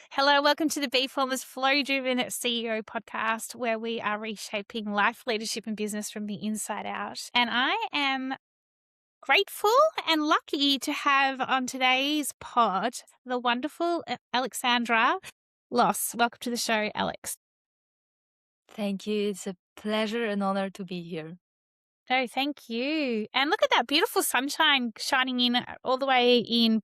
Hello, welcome to the Be Formless Flow Driven CEO podcast, where we are reshaping life, leadership, and business from the inside out. And I am grateful and lucky to have on today's pod the wonderful Aleksandra Łoś. Welcome to the show, Aleks. Thank you. It's a pleasure and honor to be here. Oh, thank you. And look at that beautiful sunshine shining in all the way in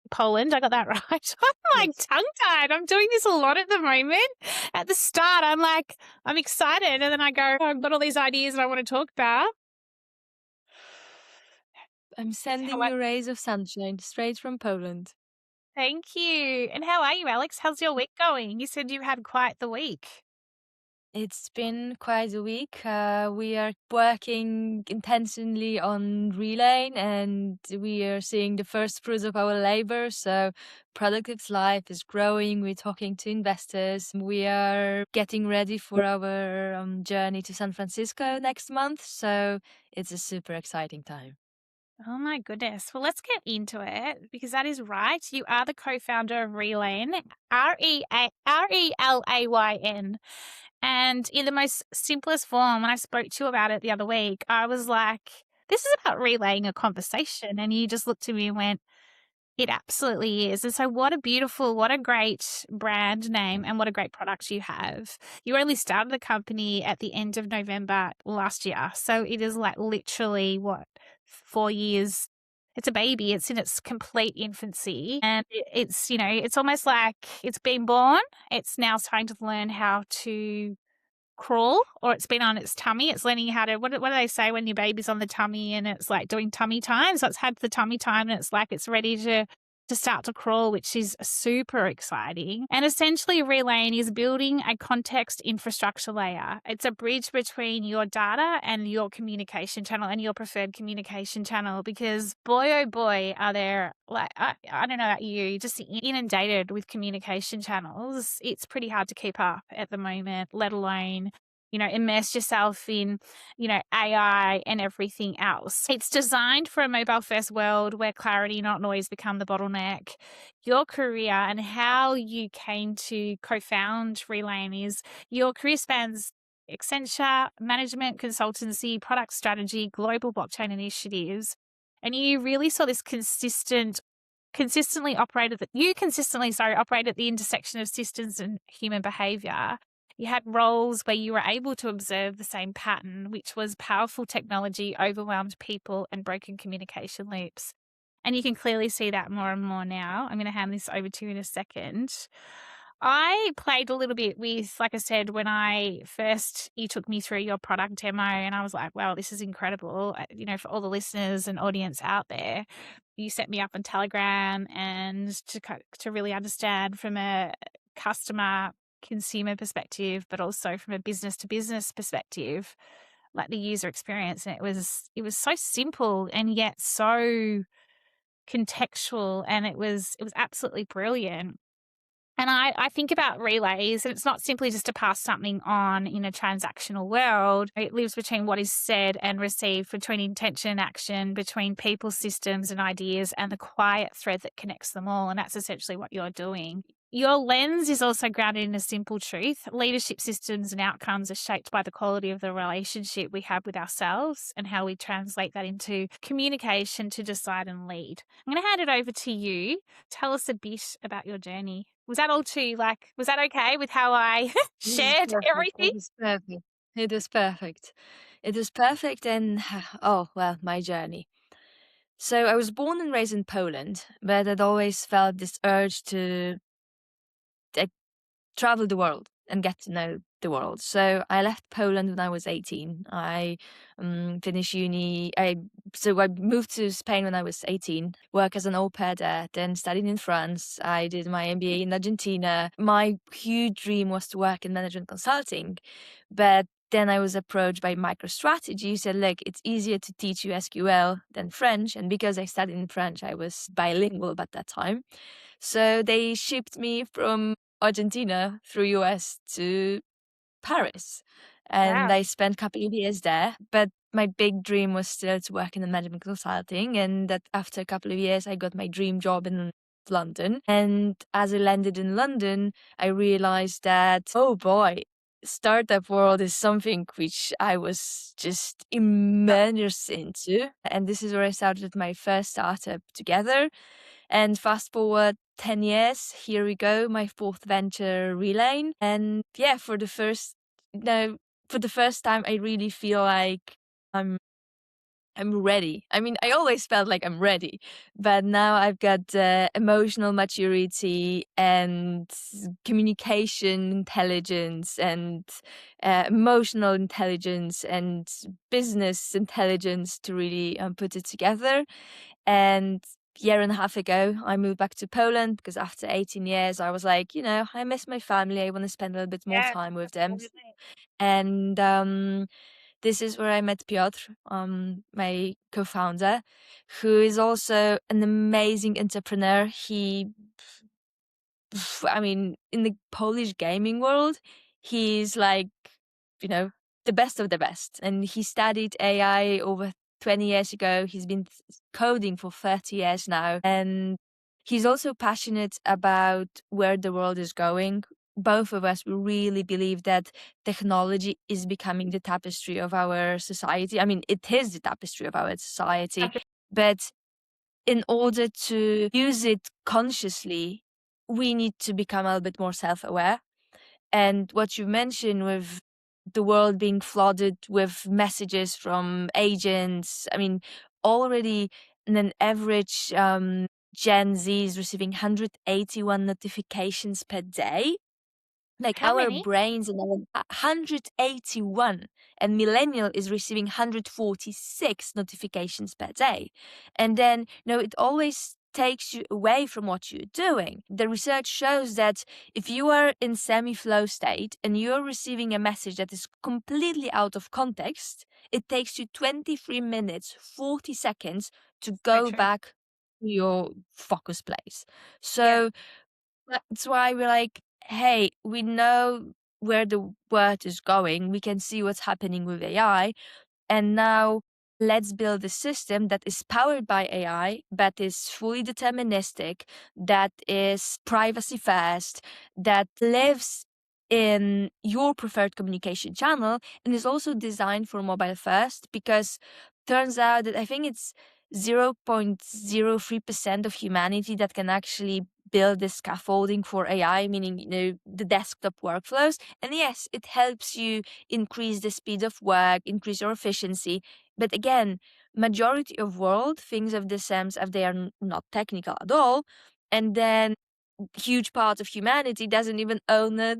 Poland. I got that right. I'm like Yes. tongue-tied. I'm doing this a lot at the moment. At the start, I'm excited. And then I go, I've got all these ideas that I want to talk about. I'm sending How you rays of sunshine straight from Poland. Thank you. And how are you, Aleks? How's your week going? You said you had quite the week. It's been quite a week. We are working intensively on Relayn and we are seeing the first fruits of our labor. So Productive's life is growing. We're talking to investors. We are getting ready for our journey to San Francisco next month. So it's a super exciting time. Oh my goodness. Well, let's get into it because that is right. You are the co-founder of Relayn, Relayn. And in the most simplest form, when I spoke to you about it the other week, I was like, this is about relaying a conversation. And you just looked at me and went, it absolutely is. And so what a great brand name and what a great product you have. You only started the company at the end of November last year. So it is like literally 4 years. It's a baby. It's in its complete infancy. And it's, it's almost like it's been born. It's now starting to learn how to crawl, or it's been on its tummy. It's learning how to, what do they say when your baby's on the tummy and it's like doing tummy time? So it's had the tummy time and it's like it's ready to start to crawl, which is super exciting. And essentially Relayn is building a context infrastructure layer. It's a bridge between your data and your communication channel and your preferred communication channel, because boy, oh boy, are there, like, I don't know about you, just inundated with communication channels. It's pretty hard to keep up at the moment, let alone immerse yourself in, AI and everything else. It's designed for a mobile first world where clarity, not noise, become the bottleneck. Your career and how you came to co-found Relayn is your career spans Accenture, management, consultancy, product strategy, global blockchain initiatives. And you really saw this consistently operated at the intersection of systems and human behavior. You had roles where you were able to observe the same pattern, which was powerful technology, overwhelmed people, and broken communication loops. And you can clearly see that more and more now. I'm going to hand this over to you in a second. I played a little bit with, like I said, when you took me through your product demo, and I was like, wow, this is incredible. For all the listeners and audience out there, you set me up on Telegram and to really understand from a customer consumer perspective, but also from a business to business perspective, like the user experience. And it was so simple and yet so contextual, and it was absolutely brilliant. And I think about relays, and it's not simply just to pass something on in a transactional world. It lives between what is said and received, between intention and action, between people, systems, and ideas, and the quiet thread that connects them all. And that's essentially what you're doing. Your lens is also grounded in a simple truth. Leadership systems and outcomes are shaped by the quality of the relationship we have with ourselves and how we translate that into communication to decide and lead. I'm going to hand it over to you. Tell us a bit about your journey. Was that all was that okay with how I shared everything? It is perfect. It is perfect. It is perfect. And oh, well, my journey. So I was born and raised in Poland, but I'd always felt this urge to travel the world and get to know the world. So I left Poland when I was 18. I finished uni. I moved to Spain when I was 18, worked as an au pair there, then studied in France. I did my MBA in Argentina. My huge dream was to work in management consulting, but then I was approached by MicroStrategy, who said, look, it's easier to teach you SQL than French. And because I studied in French, I was bilingual at that time. So they shipped me from Argentina through US to Paris. And Wow. I spent a couple of years there. But my big dream was still to work in the management consulting. And that after a couple of years, I got my dream job in London. And as I landed in London, I realized that, oh boy, startup world is something which I was just immersed into. And this is where I started my first startup together. And fast forward 10 years, here we go, my fourth venture, Relayn. And yeah, for the first time, I really feel like I'm ready. I mean, I always felt like I'm ready, but now I've got emotional maturity and communication intelligence and emotional intelligence and business intelligence to really put it together. And year and a half ago, I moved back to Poland because after 18 years, I was like, I miss my family. I want to spend a little bit more Yeah, time with them. absolutely. And this is where I met Piotr, my co-founder, who is also an amazing entrepreneur. I mean, in the Polish gaming world, he's like, you know, the best of the best. And he studied AI over 20 years ago. He's been coding for 30 years now. And he's also passionate about where the world is going. Both of us, we really believe that technology is becoming the tapestry of our society. I mean, it is the tapestry of our society, but in order to use it consciously, we need to become a little bit more self-aware. And what you mentioned with the world being flooded with messages from agents, I mean, already an average Gen Z is receiving 181 notifications per day. Like How our many? brains and our 181, and millennial is receiving 146 notifications per day. And then, it always takes you away from what you're doing. The research shows that if you are in semi-flow state and you're receiving a message that is completely out of context, it takes you 23 minutes, 40 seconds to So go true. back to your focus place. Yeah. So that's why we're like, hey, we know where the world is going. We can see what's happening with AI. And now let's build a system that is powered by AI, but is fully deterministic, that is privacy first, that lives in your preferred communication channel, and is also designed for mobile first, because turns out that I think it's 0.03% of humanity that can actually build this scaffolding for AI, meaning, the desktop workflows. And yes, it helps you increase the speed of work, increase your efficiency. But again, majority of world thinks of this as they are not technical at all. And then huge part of humanity doesn't even own a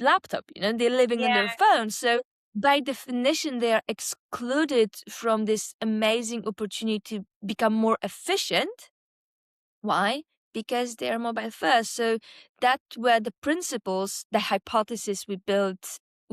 laptop, they're living on Yeah. their phone. So by definition, they are excluded from this amazing opportunity to become more efficient. Why? Because they are mobile first. So that were the principles, the hypothesis we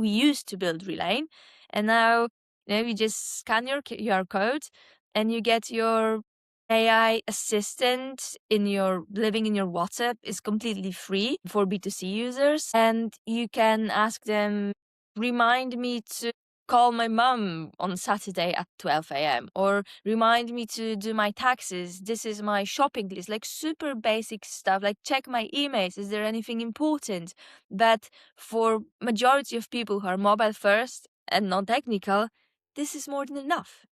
used to build Relayn. And now, you just scan your QR code and you get your AI assistant living in your WhatsApp is completely free for B2C users. And you can ask them, remind me to call my mom on Saturday at 12 a.m. or remind me to do my taxes. This is my shopping list, like super basic stuff, like check my emails. Is there anything important? But for majority of people who are mobile first and non-technical, this is more than enough.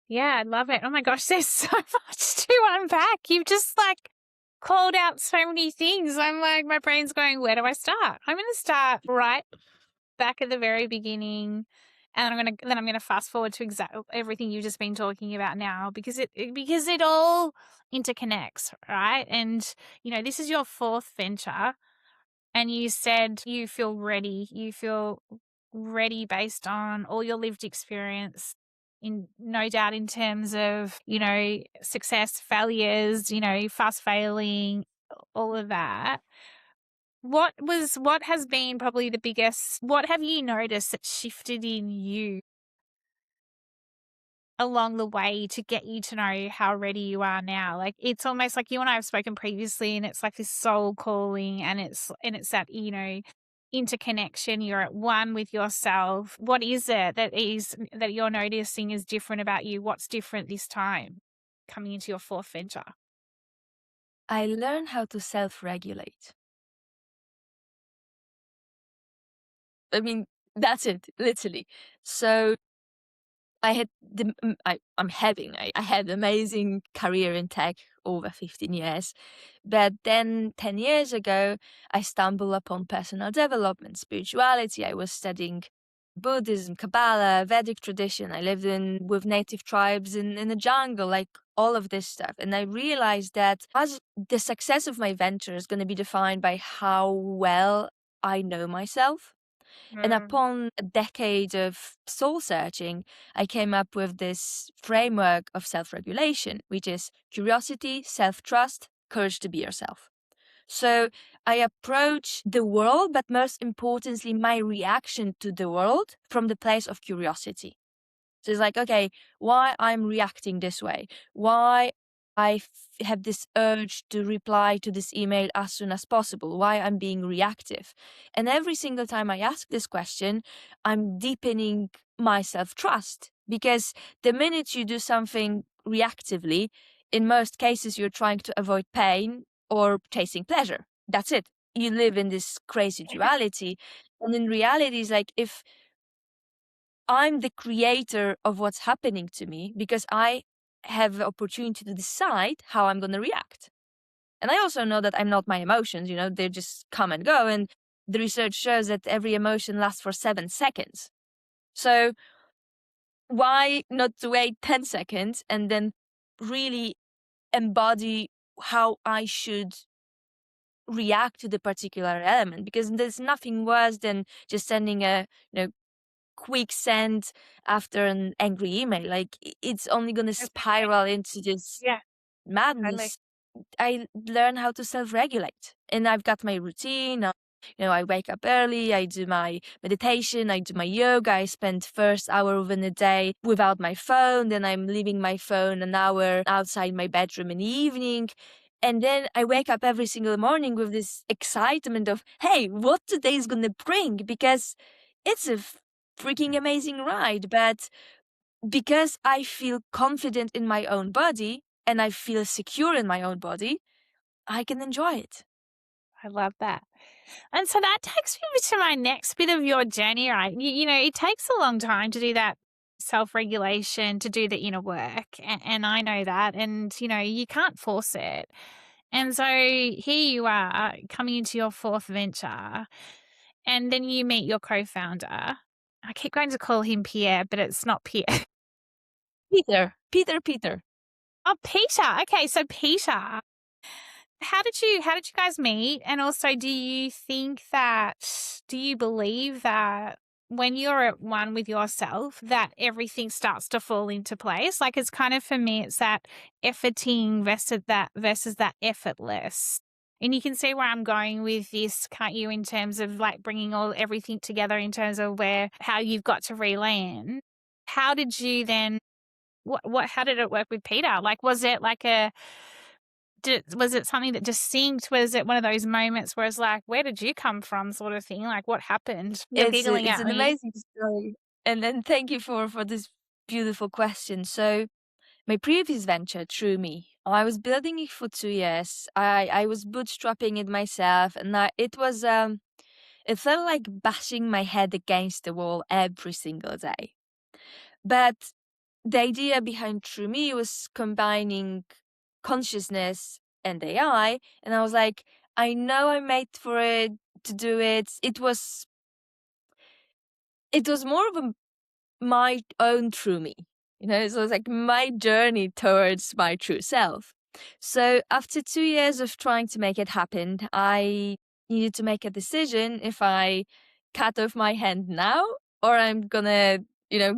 Yeah, I love it. Oh my gosh, there's so much to unpack. You've just called out so many things. I'm like, my brain's going, where do I start? I'm going to start right back at the very beginning, and I'm gonna fast forward to exactly everything you've just been talking about now, because it all interconnects, right? And this is your fourth venture, and you said you feel ready. You feel ready based on all your lived experience, in no doubt, in terms of success, failures, fast failing, all of that. What has been probably the biggest, what have you noticed that shifted in you along the way to get you to know how ready you are now? Like, it's almost like you and I have spoken previously, and it's like this soul calling, and it's that, interconnection. You're at one with yourself. What is it that you're noticing is different about you? What's different this time coming into your fourth venture? I learned how to self-regulate. I mean, that's it, literally. So I had I had amazing career in tech over 15 years. But then 10 years ago, I stumbled upon personal development, spirituality. I was studying Buddhism, Kabbalah, Vedic tradition. I lived with native tribes in the jungle, like all of this stuff. And I realized that as the success of my venture is going to be defined by how well I know myself. And upon a decade of soul searching, I came up with this framework of self regulation, which is curiosity, self trust, courage to be yourself. So I approach the world, but most importantly, my reaction to the world from the place of curiosity. So it's like, okay, why I'm reacting this way? Why I have this urge to reply to this email as soon as possible? Why I'm being reactive? And every single time I ask this question, I'm deepening my self-trust, because the minute you do something reactively, in most cases, you're trying to avoid pain or chasing pleasure. That's it. You live in this crazy duality. And in reality, it's like, if I'm the creator of what's happening to me, because I have the opportunity to decide how I'm going to react. And I also know that I'm not my emotions, they just come and go. And the research shows that every emotion lasts for 7 seconds. So why not to wait 10 seconds and then really embody how I should react to the particular element? Because there's nothing worse than just sending a, quick send after an angry email. Like, it's only going to spiral into this Yeah, totally. madness. I learn how to self-regulate, and I've got my routine. I wake up early, I do my meditation, I do my yoga, I spend first hour within the day without my phone, then I'm leaving my phone an hour outside my bedroom in the evening. And then I wake up every single morning with this excitement of, hey, what today's gonna bring? Because it's a freaking amazing ride. But because I feel confident in my own body and I feel secure in my own body, I can enjoy it. I love that. And so that takes me to my next bit of your journey, right? It takes a long time to do that self-regulation, to do the inner work. And I know that. And, you can't force it. And so here you are coming into your fourth venture, and then you meet your co-founder. I keep going to call him Pierre, but it's not Pierre. Peter. Oh, Peter. Okay, so Peter. How did you guys meet? And also, do you believe that when you're at one with yourself, that everything starts to fall into place? Like, it's kind of, for me, it's that efforting versus that effortless. And you can see where I'm going with this, can't you, in terms of like bringing everything together in terms of how you've got to Relayn. How did you then, how did it work with Peter? Like, was it like was it something that just synced? Was it one of those moments where it's like, where did you come from, sort of thing? Like, what happened? You're giggling It's at an me. amazing story. And then thank you for this beautiful question. So my previous venture, True Me, I was building it for 2 years. I was bootstrapping it myself, and it felt like bashing my head against the wall every single day. But the idea behind True Me was combining consciousness and AI. And I was like, I know I'm made for it, to do it. It was more of my own true me, so it's like my journey towards my true self. So after 2 years of trying to make it happen, I needed to make a decision if I cut off my hand now or I'm gonna,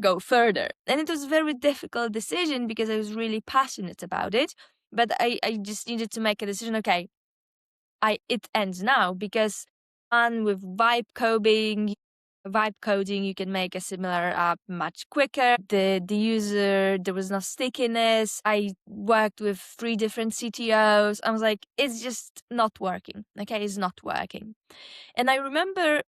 go further. And it was a very difficult decision because I was really passionate about it. But I just needed to make a decision. Okay, it ends now, because with vibe coding, you can make a similar app much quicker. The user, there was no stickiness. I worked with 3 different CTOs. I was like, it's just not working. Okay, it's not working. And I remember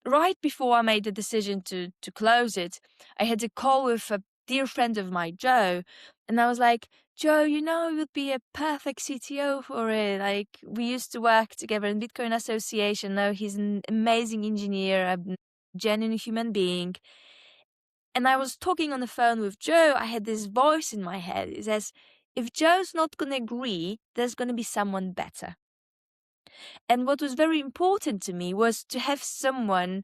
right before I made the decision to close it, I had a call with a dear friend of mine, Joe, and I was like, Joe, you would be a perfect CTO for it. Like, we used to work together in Bitcoin Association. Now he's an amazing engineer, a genuine human being. And I was talking on the phone with Joe. I had this voice in my head. It says, if Joe's not going to agree, there's going to be someone better. And what was very important to me was to have someone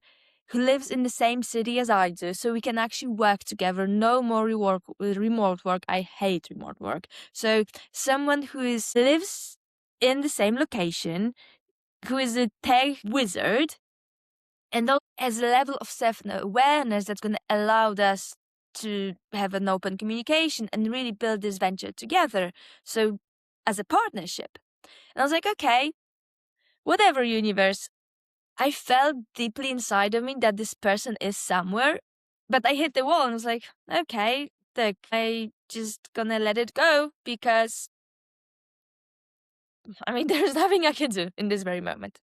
who lives in the same city as I do, so we can actually work together. No more remote work. I hate remote work. So someone who lives in the same location, who is a tech wizard, and has a level of self-awareness that's going to allow us to have an open communication and really build this venture together. So as a partnership. And I was like, okay, whatever, universe. I felt deeply inside of me that this person is somewhere, but I hit the wall and was like, okay, look, I just gonna let it go because, I mean, there's nothing I can do in this very moment.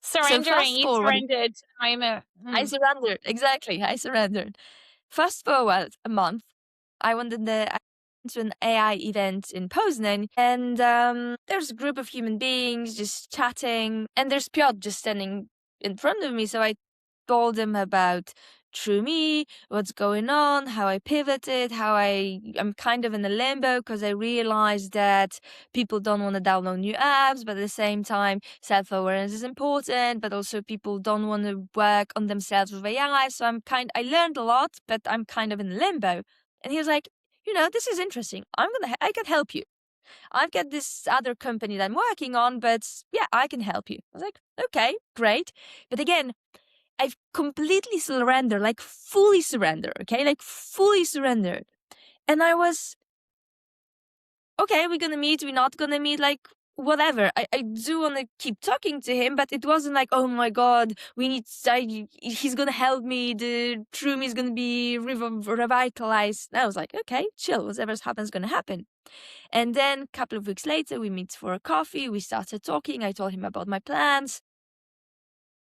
Surrendering, you surrendered to the moment. I surrendered, exactly, I surrendered. Fast forward a month, I went to an AI event in Poznan, and there's a group of human beings just chatting, and there's Piotr just standing in front of me. So I told him about True Me, what's going on, how I pivoted, how I'm kind of in a limbo because I realized that people don't want to download new apps, but at the same time, self-awareness is important, but also people don't want to work on themselves with AI. So I learned a lot, but I'm kind of in limbo. And he was like, this is interesting. I can help you. I've got this other company that I'm working on, but yeah, I can help you. I was like, okay, great. But again, I've completely surrendered, like fully surrendered, okay? Like fully surrendered. And I was, okay, we're gonna meet, we're not gonna meet, like whatever. I do want to keep talking to him, but it wasn't like, oh my God, he's gonna help me, the True Me is gonna be revitalized. And I was like, okay, chill, whatever happens gonna happen. And then a couple of weeks later, we meet for a coffee, we started talking, I told him about my plans.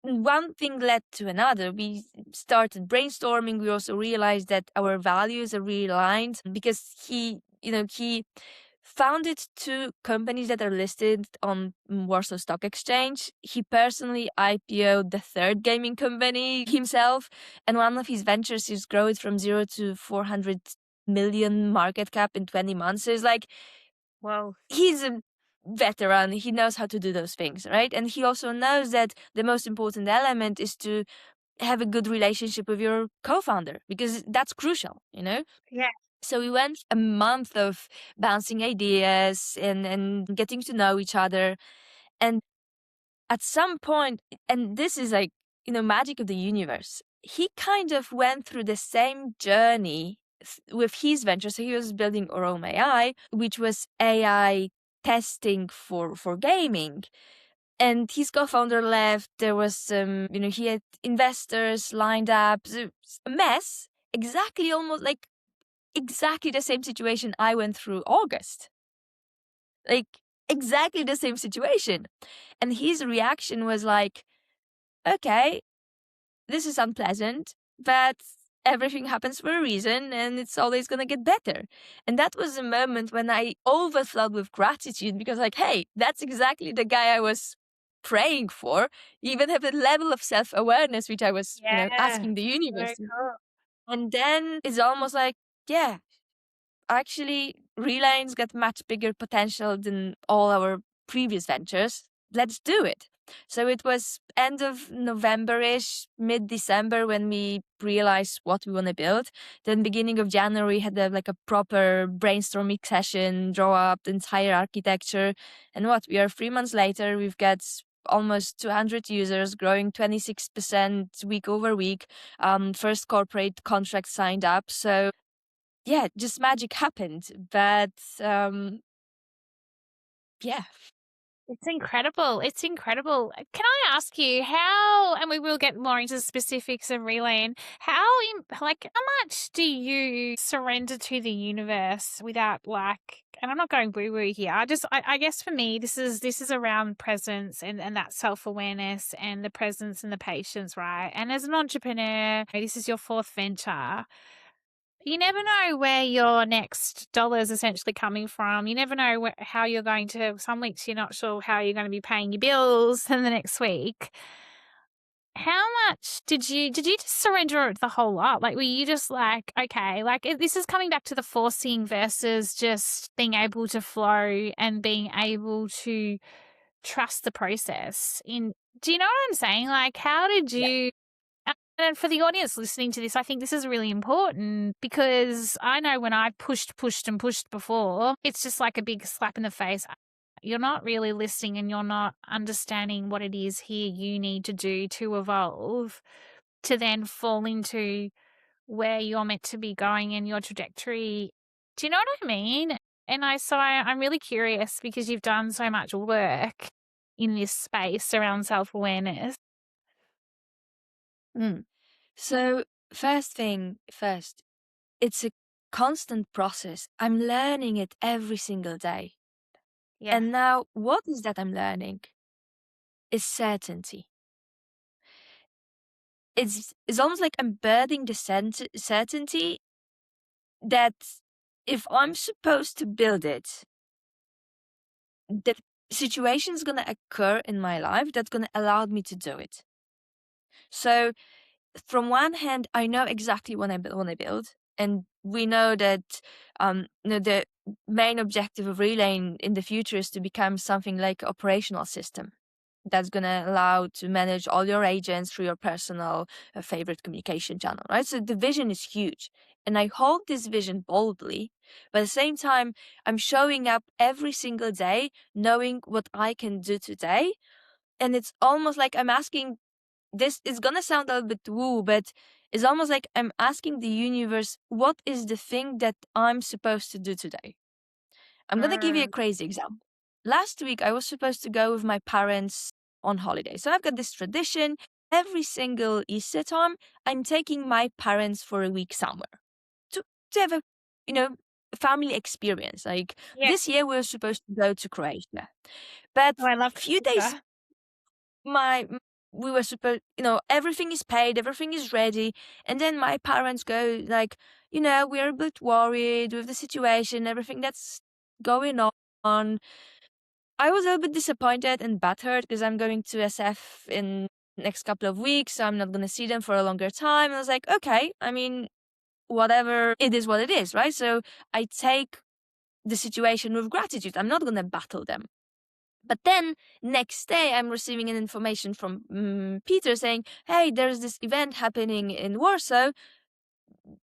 One thing led to another. We started brainstorming. We also realized that our values are really aligned because he founded two companies that are listed on Warsaw Stock Exchange. He personally IPO'd the third gaming company himself, and one of his ventures is grow it from 0 to 400 million market cap in 20 months. So it's like, Well, he's a veteran. He knows how to do those things, right? And he also knows that the most important element is to have a good relationship with your co-founder because that's crucial, yeah. So we went a month of bouncing ideas and getting to know each other. And at some point, and this is like, magic of the universe, he kind of went through the same journey with his venture. So he was building our own AI, which was AI testing for gaming. And his co-founder left. There was some, he had investors lined up. It was a mess. Almost exactly the same situation I went through August. Like exactly the same situation. And his reaction was like, okay, this is unpleasant, but everything happens for a reason and it's always going to get better. And that was a moment when I overflowed with gratitude because like, hey, that's exactly the guy I was praying for. You even have a level of self-awareness, which I was, asking the universe. Very cool. And then it's almost like, yeah, actually, Relayn's got much bigger potential than all our previous ventures. Let's do it. So it was end of November-ish, mid-December when we realized what we want to build. Then beginning of January had a proper brainstorming session, draw up the entire architecture. And we are 3 months later, we've got almost 200 users, growing 26% week over week. First corporate contract signed up. So yeah, just magic happened. But yeah. It's incredible. It's incredible. Can I ask you how, and we will get more into specifics of Relayn, how much do you surrender to the universe without and I'm not going woo-woo here. I guess for me, this is around presence and that self-awareness and the presence and the patience, right? And as an entrepreneur, this is your fourth venture. You never know where your next dollar is essentially coming from. You never know how you're going to. Some weeks you're not sure how you're going to be paying your bills in the next week. How much did you just surrender the whole lot? Like, were you just like, okay, like this is coming back to the forcing versus just being able to flow and being able to trust the process in, do you know what I'm saying? Like, how did Yeah. you, and for the audience listening to this, I think this is really important because I know when I've pushed before, it's just like a big slap in the face. You're not really listening and you're not understanding what it is here you need to do to evolve to then fall into where you're meant to be going in your trajectory. Do you know what I mean? And I'm really curious because you've done so much work in this space around self-awareness. Mm. So first thing first, it's a constant process. I'm learning it every single day. Yeah. And now what is that I'm learning? Is certainty. It's almost like I'm birthing the certainty that if I'm supposed to build it, the situation is going to occur in my life that's going to allow me to do it. So from one hand, I know exactly what I want to build, and we know that the main objective of Relay in the future is to become something like an operational system that's going to allow to manage all your agents through your personal favorite communication channel, right? So the vision is huge, and I hold this vision boldly, but at the same time, I'm showing up every single day knowing what I can do today. And it's almost like I'm asking, this is gonna sound a little bit woo, but it's almost like I'm asking the universe, what is the thing that I'm supposed to do today? I'm gonna give you a crazy example. Last week, I was supposed to go with my parents on holiday. So I've got this tradition. Every single Easter time, I'm taking my parents for a week somewhere to have a, family experience. Like Yeah. this year, we were supposed to go to Croatia. But Oh, I love a few days Croatia. we were supposed, everything is paid, everything is ready, and then my parents go like, we're a bit worried with the situation, everything that's going on. I was a little bit disappointed and butthurt because I'm going to SF in next couple of weeks, so I'm not going to see them for a longer time. And I was like, okay, I mean, whatever, it is what it is, right? So I take the situation with gratitude. I'm not going to battle them. But then next day, I'm receiving an information from Peter saying, hey, there's this event happening in Warsaw.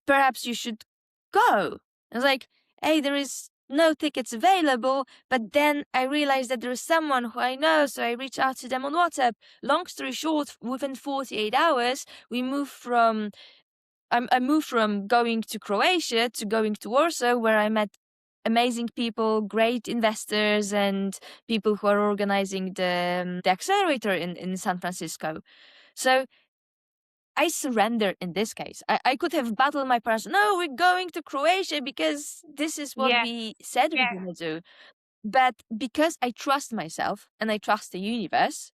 Perhaps you should go. I was like, hey, there is no tickets available. But then I realized that there is someone who I know. So I reach out to them on WhatsApp. Long story short, within 48 hours, we moved from I moved from going to Croatia to going to Warsaw, where I met amazing people, great investors, and people who are organizing the accelerator in San Francisco. So I surrendered in this case. I could have battled my parents. No, we're going to Croatia because this is what Yeah. we said Yeah. we're going to do. But because I trust myself and I trust the universe,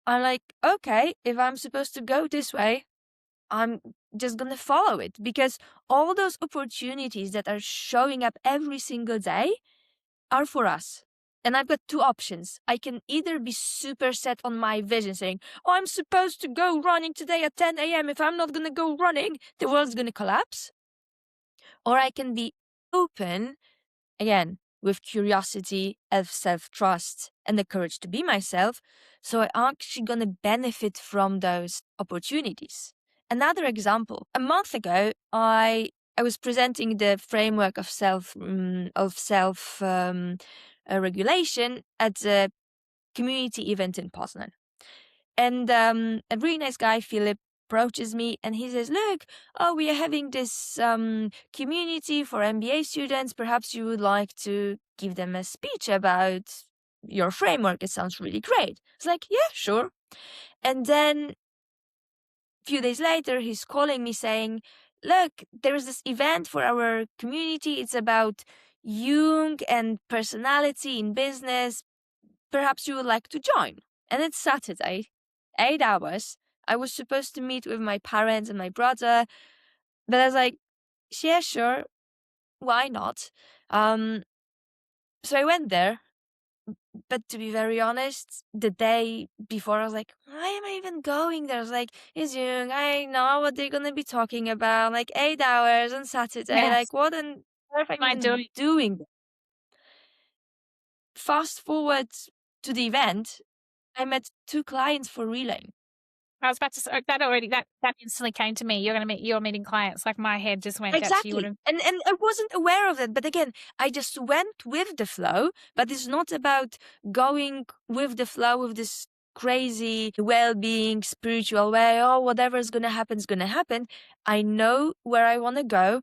I'm like, okay, if I'm supposed to go this way, I'm just gonna follow it, because all those opportunities that are showing up every single day are for us. And I've got two options. I can either be super set on my vision saying, oh, I'm supposed to go running today at 10 a.m. If I'm not gonna go running, the world's gonna collapse. Or I can be open, again, with curiosity, self-trust, and the courage to be myself. So I'm actually gonna benefit from those opportunities. Another example, a month ago, I was presenting the framework of self regulation at a community event in Poznan. And a really nice guy, Philip, approaches me and he says, look, we are having this community for MBA students. Perhaps you would like to give them a speech about your framework. It sounds really great. It's like, yeah, sure. And then few days later, he's calling me saying, look, there's this event for our community. It's about Jung and personality in business. Perhaps you would like to join. And it's Saturday, 8 hours. I was supposed to meet with my parents and my brother, but I was like, yeah, sure, why not? So I went there, but to be very honest, the day before I was like, why am I even going there? I was like, it's young, I know what they're gonna be talking about, like 8 hours on Saturday, like Yes. what on earth am Am I I even doing? doing? Fast forward to the event, I met 2 clients for Relay. I was about to say that instantly came to me. You're meeting clients. Like my head just went, that's you would Exactly. have. And I wasn't aware of it. But again, I just went with the flow. But it's not about going with the flow with this crazy well-being, spiritual way. Oh, whatever is gonna happen is gonna happen. I know where I wanna go.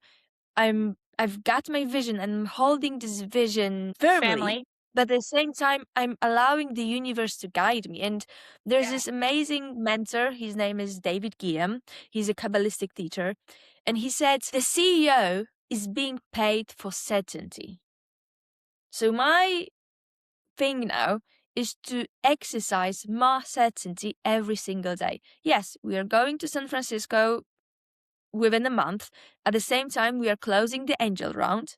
I've got my vision and I'm holding this vision firmly. Family. But at the same time, I'm allowing the universe to guide me. And there's Yeah. this amazing mentor. His name is David Guillaume. He's a Kabbalistic teacher. And he said, the CEO is being paid for certainty. So my thing now is to exercise more certainty every single day. Yes, we are going to San Francisco within a month. At the same time, we are closing the angel round.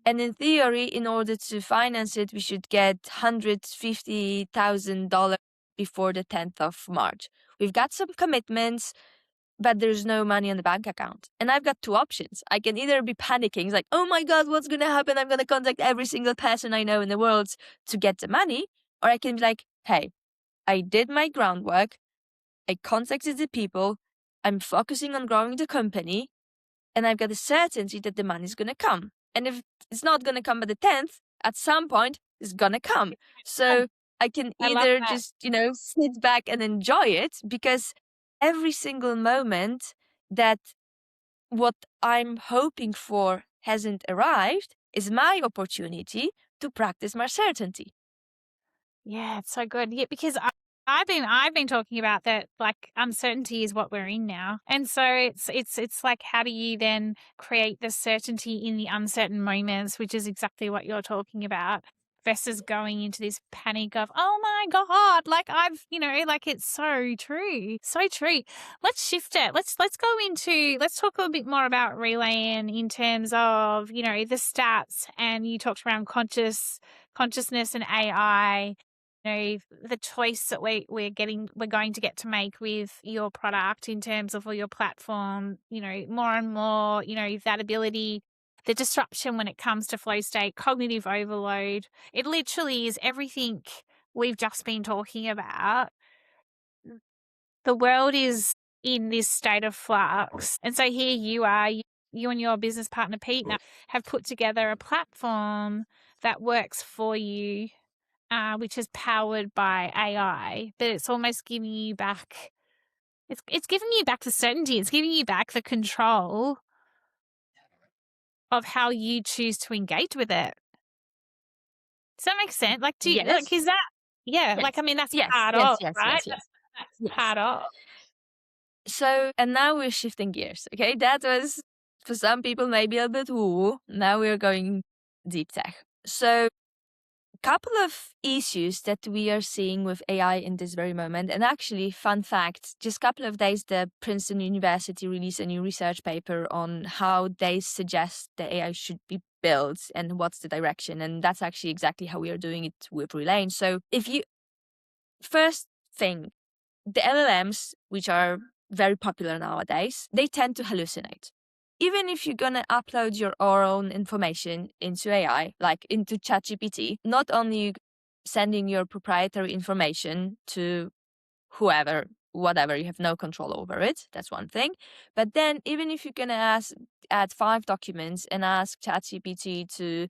And in theory, in order to finance it, we should get $150,000 before the 10th of March. We've got some commitments, but there's no money on the bank account. And I've got 2 options. I can either be panicking, it's like, oh my God, what's going to happen? I'm going to contact every single person I know in the world to get the money. Or I can be like, hey, I did my groundwork. I contacted the people. I'm focusing on growing the company. And I've got the certainty that the money is going to come. And if it's not going to come by the 10th, at some point, it's going to come. So I can I love either that. just, sit back and enjoy it, because every single moment that what I'm hoping for hasn't arrived is my opportunity to practice my certainty. Yeah, it's so good. Yeah, because I've been talking about that, like uncertainty is what we're in now. And so it's like, how do you then create the certainty in the uncertain moments, which is exactly what you're talking about, versus going into this panic of, oh my God, like like it's so true. So true. Let's shift it. Let's talk a little bit more about Relayn in terms of, the stats, and you talked around consciousness and AI, the choice that we're going to get to make with your product in terms of, or your platform, more and more, that ability, the disruption when it comes to flow state, cognitive overload. It literally is everything we've just been talking about. The world is in this state of flux. And so here you are, you and your business partner, Pete, now have put together a platform that works for you, which is powered by AI, but it's almost giving you back. It's giving you back the certainty. It's giving you back the control of how you choose to engage with it. Does that make sense? Like, Yes. is that, yeah, Yes. like, I mean, that's Yes. part Yes. of, Yes. right? Yes. Yes. That's Yes. part of. So, and now we're shifting gears. Okay. That was, for some people, maybe a bit woo. Now we're going deep tech. So, couple of issues that we are seeing with AI in this very moment. And actually, fun fact, just a couple of days, the Princeton University released a new research paper on how they suggest the AI should be built and what's the direction. And that's actually exactly how we are doing it with Relayn. So first thing, the LLMs, which are very popular nowadays, they tend to hallucinate. Even if you're going to upload your own information into AI, like into ChatGPT, not only sending your proprietary information to whoever, whatever, you have no control over it. That's one thing. But then even if you're going to add 5 documents and ask ChatGPT to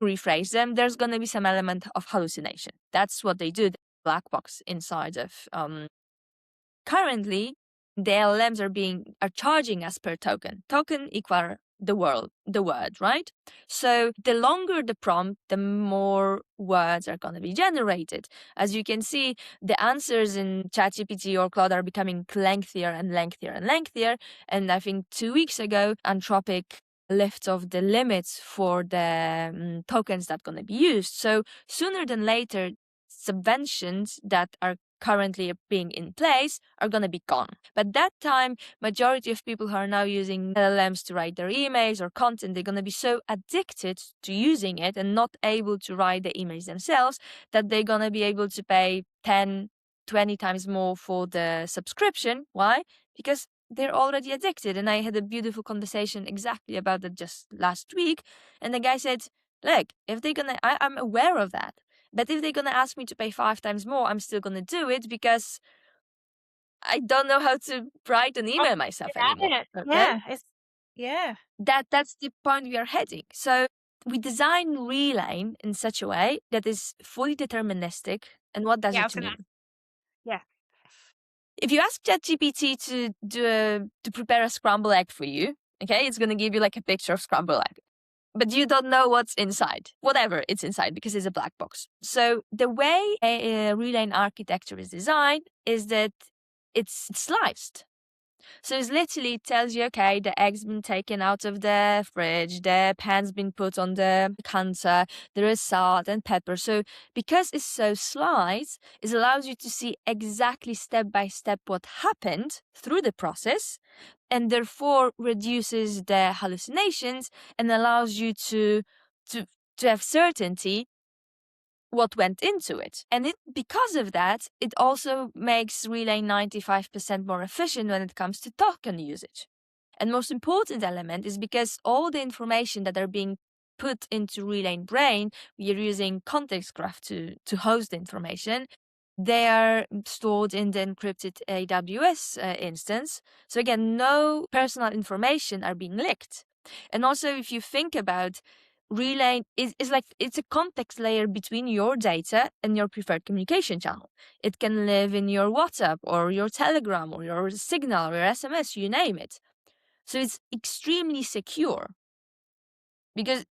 rephrase them, there's going to be some element of hallucination. That's what they do, the black box inside of currently, the LLMs are charging us per token. Token equal the word, right? So the longer the prompt, the more words are going to be generated. As you can see, the answers in ChatGPT or Claude are becoming lengthier and lengthier and lengthier. And I think 2 weeks ago, Anthropic lifted off the limits for the tokens that are going to be used. So sooner than later, subventions that are currently being in place are going to be gone. But that time, majority of people who are now using LLMs to write their emails or content, they're going to be so addicted to using it and not able to write the emails themselves that they're going to be able to pay 10, 20 times more for the subscription. Why? Because they're already addicted. And I had a beautiful conversation exactly about that just last week. And the guy said, look, if they're going to, I'm aware of that. But if they're going to ask me to pay 5 times more, I'm still going to do it because I don't know how to write an email myself anymore. Okay? Yeah. That's the point we are heading. So we design Relayn in such a way that is fully deterministic. And what does it mean? Yeah. If you ask ChatGPT to prepare a scrambled egg for you, okay, it's going to give you like a picture of scrambled egg. But you don't know what's inside, whatever it's inside, because it's a black box. So the way a Relayn architecture is designed is that it's sliced. So it literally tells you, okay, the egg's been taken out of the fridge, the pan's been put on the counter, there is salt and pepper. So because it's so sliced, it allows you to see exactly step by step what happened through the process, and therefore reduces the hallucinations and allows you to have certainty what went into it. And because of that, it also makes Relay 95% more efficient when it comes to token usage. And most important element is because all the information that are being put into Relay Brain, we are using context graph to host the information. They are stored in the encrypted AWS instance. So again, no personal information are being leaked. And also, if you think about Relay is like it's a context layer between your data and your preferred communication channel. It can live in your WhatsApp or your Telegram or your Signal or your SMS, you name it. So it's extremely secure because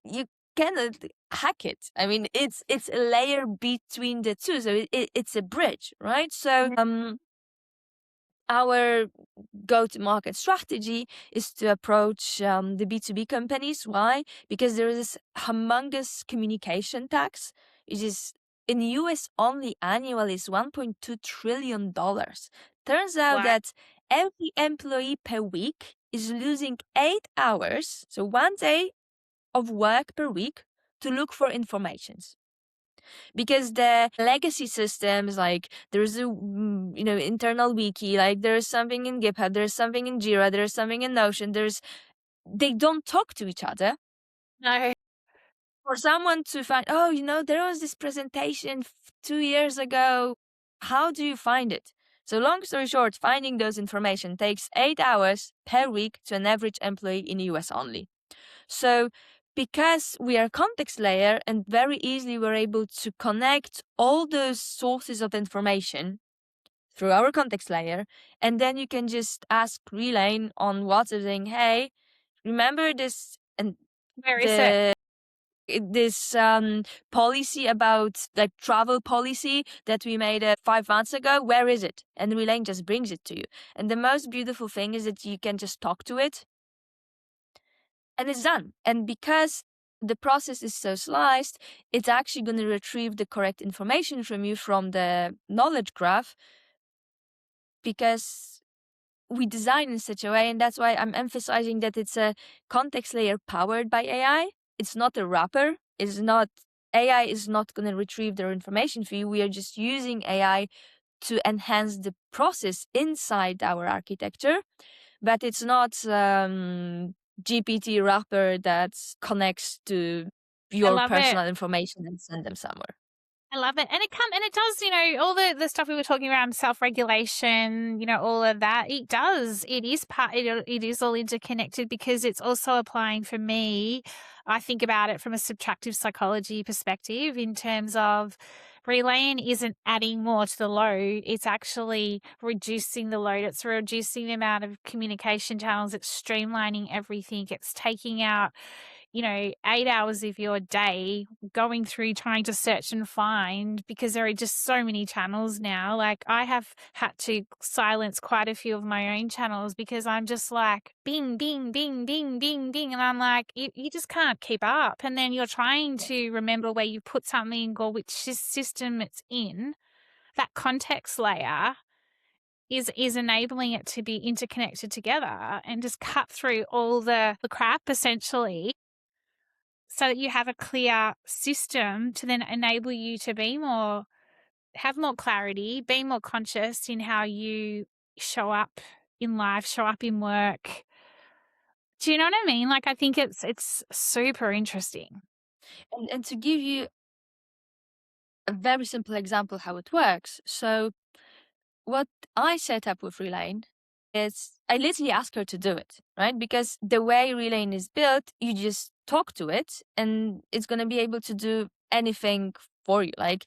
you cannot hack it. I mean, it's a layer between the two, so it's a bridge, right? So our go-to-market strategy is to approach the B2B companies. Why? Because there is this humongous communication tax, which is in the US only annually is $1.2 trillion. Turns out that every employee per week is losing 8 hours, so 1 day of work per week, to look for informations. Because the legacy systems, like there's a internal wiki, like there's something in GitHub, there's something in Jira, there's something in Notion, they don't talk to each other. No. For someone to find, there was this presentation 2 years ago, how do you find it? So long story short, finding those information takes 8 hours per week to an average employee in the US only. So because we are context layer and very easily we're able to connect all those sources of information through our context layer, and then you can just ask Relayn on WhatsApp saying, hey, remember this and Where is it? This policy about like travel policy that we made 5 months ago, where is it? And Relayn just brings it to you. And the most beautiful thing is that you can just talk to it and it's done. And because the process is so sliced, it's actually going to retrieve the correct information from you from the knowledge graph, because we design in such a way. And that's why I'm emphasizing that it's a context layer powered by AI. It's not a wrapper. AI is not going to retrieve their information for you. We are just using AI to enhance the process inside our architecture, but it's not GPT wrapper that connects to your personal information and send them somewhere. I love it. And it does, all the stuff we were talking around self-regulation, all of that, it does. It is all interconnected because it's also applying for me. I think about it from a subtractive psychology perspective in terms of Relayn isn't adding more to the load. It's actually reducing the load. It's reducing the amount of communication channels. It's streamlining everything. It's taking out 8 hours of your day going through trying to search and find, because there are just so many channels now. Like I have had to silence quite a few of my own channels because I'm just like bing, bing, bing, bing, bing, bing. And I'm like, you just can't keep up. And then you're trying to remember where you put something or which system it's in. that context layer is enabling it to be interconnected together and just cut through all the crap, essentially, so that you have a clear system to then enable you to have more clarity, be more conscious in how you show up in life, show up in work. Do you know what I mean? Like, I think it's super interesting. And to give you a very simple example how it works. So what I set up with Relayn is I literally ask her to do it, right? Because the way Relayn is built, you just talk to it and it's going to be able to do anything for you. Like,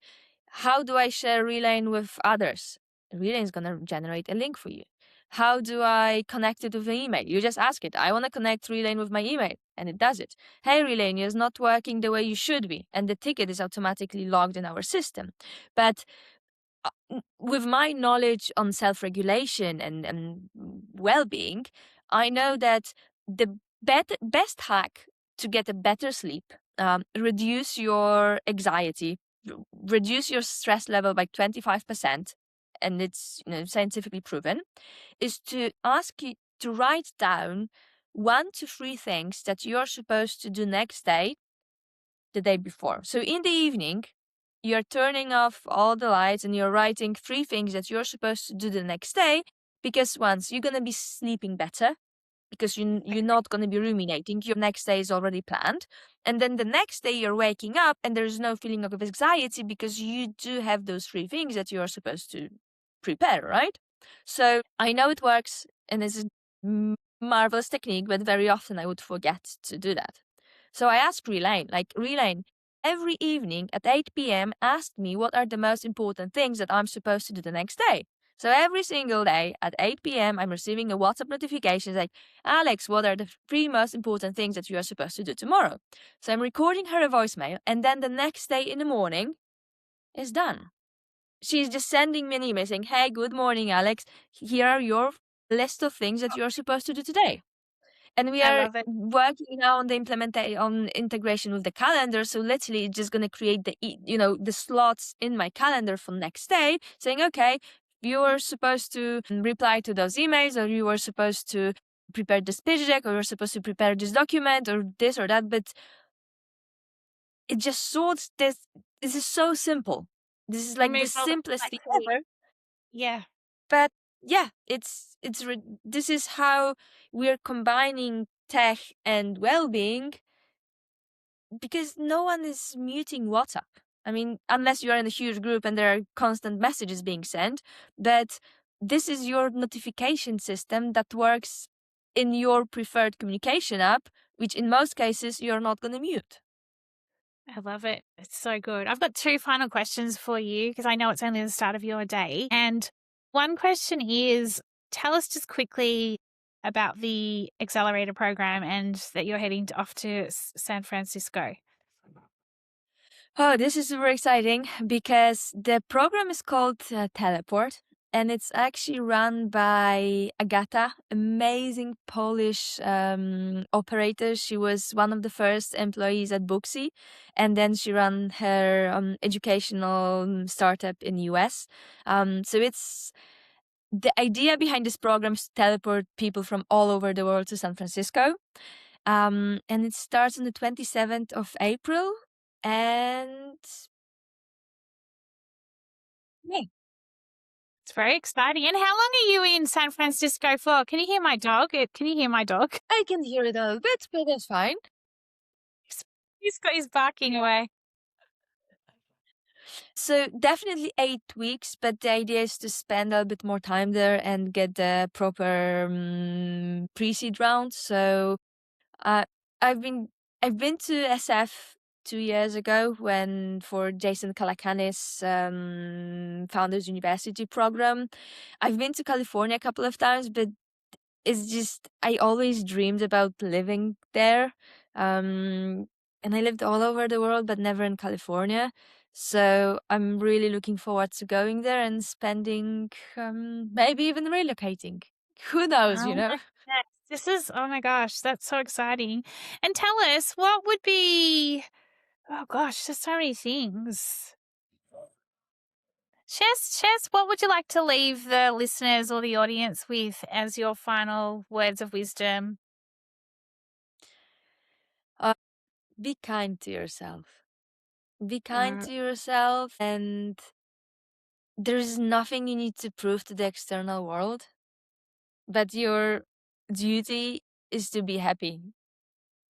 how do I share Relayn with others? Relayn is going to generate a link for you. How do I connect it with an email? You just ask it, I want to connect Relayn with my email, and it does it. Hey, Relayn is not working the way you should be, and the ticket is automatically logged in our system. But with my knowledge on self-regulation and well-being, I know that the best hack to get a better sleep, reduce your anxiety, reduce your stress level by 25%, and it's scientifically proven, is to ask you to write down 1 to 3 things that you're supposed to do next day, the day before. So in the evening, you're turning off all the lights and you're writing 3 things that you're supposed to do the next day, because once you're going to be sleeping better, because you're not going to be ruminating, your next day is already planned. And then the next day you're waking up and there's no feeling of anxiety because you do have those 3 things that you're supposed to prepare, right? So I know it works and it's a marvelous technique, but very often I would forget to do that. So I asked Relayn, every evening at 8 p.m, ask me what are the most important things that I'm supposed to do the next day. So every single day at 8 p.m, I'm receiving a WhatsApp notification like, Alex, what are the 3 most important things that you are supposed to do tomorrow? So I'm recording her a voicemail, and then the next day in the morning is done. She's just sending me an email saying, hey, good morning, Alex. Here are your list of things that you're supposed to do today. And we are working now on the integration with the calendar. So literally it's just going to create the slots in my calendar for next day, saying, okay, you were supposed to reply to those emails, or you were supposed to prepare this pitch deck, or you're supposed to prepare this document, or this or that. But it just sorts this. This is so simple. This is like the simplest thing ever. Yeah. But yeah, this is how we're combining tech and well-being, because no one is muting WhatsApp. I mean, unless you are in a huge group and there are constant messages being sent, but this is your notification system that works in your preferred communication app, which in most cases you're not going to mute. I love it. It's so good. I've got 2 final questions for you because I know it's only the start of your day. And one question is, tell us just quickly about the accelerator program and that you're heading off to San Francisco. Oh, this is super exciting because the program is called Teleport, and it's actually run by Agata, amazing Polish operator. She was one of the first employees at Booksy, and then she ran her educational startup in US. So it's the idea behind this program is to teleport people from all over the world to San Francisco. And it starts on the 27th of April. And yeah, it's very exciting. And how long are you in San Francisco for? Can you hear my dog? Can you hear my dog? I can hear it a little bit, but that's fine. He's barking away. So definitely 8 weeks, but the idea is to spend a bit more time there and get the proper pre-seed round. So I've been to SF 2 years ago for Jason Calacanis Founders University program. I've been to California a couple of times, but it's just I always dreamed about living there. And I lived all over the world, but never in California. So I'm really looking forward to going there and spending, maybe even relocating. Who knows, Oh my oh my gosh, that's so exciting. And tell us, what would be, oh gosh, there's so many things. Shares, what would you like to leave the listeners or the audience with as your final words of wisdom? Be kind to yourself. Be kind to yourself, and there's nothing you need to prove to the external world, but your duty is to be happy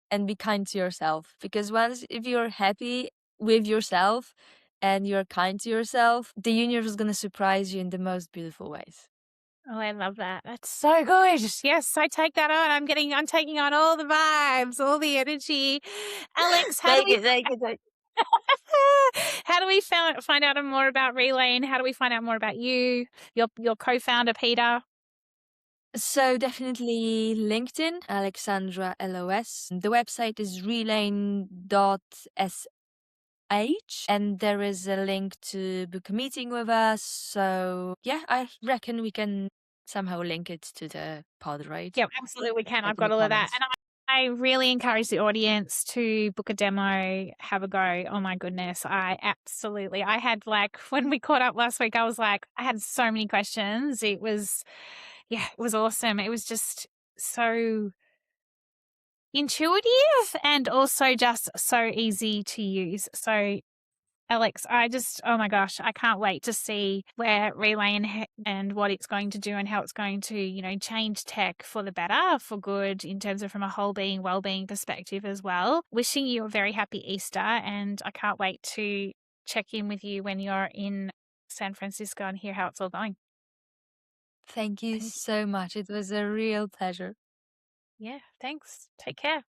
and be kind to yourself. Because if you're happy with yourself and you're kind to yourself, the universe is going to surprise you in the most beautiful ways. Oh, I love that. That's so good. Yes, I take that on. I'm taking on all the vibes, all the energy. Aleks, how do we how do we find out more about Relayn? How do we find out more about you, your co-founder Peter? So definitely LinkedIn, Aleksandra Łoś. The website is relayn.sh, and there is a link to book a meeting with us. So yeah, I reckon we can somehow link it to the pod, right? Yeah, absolutely we can. Like I've in the got all of that. comments. And I really encourage the audience to book a demo, have a go. Oh my goodness. I had when we caught up last week, I was like, I had so many questions. It was awesome. It was just so intuitive and also just so easy to use. So Aleks, oh my gosh, I can't wait to see where Relayn and what it's going to do and how it's going to, change tech for the better, for good, in terms of from a whole being, well-being perspective as well. Wishing you a very happy Easter, and I can't wait to check in with you when you're in San Francisco and hear how it's all going. Thank you so much. It was a real pleasure. Yeah, thanks. Take care.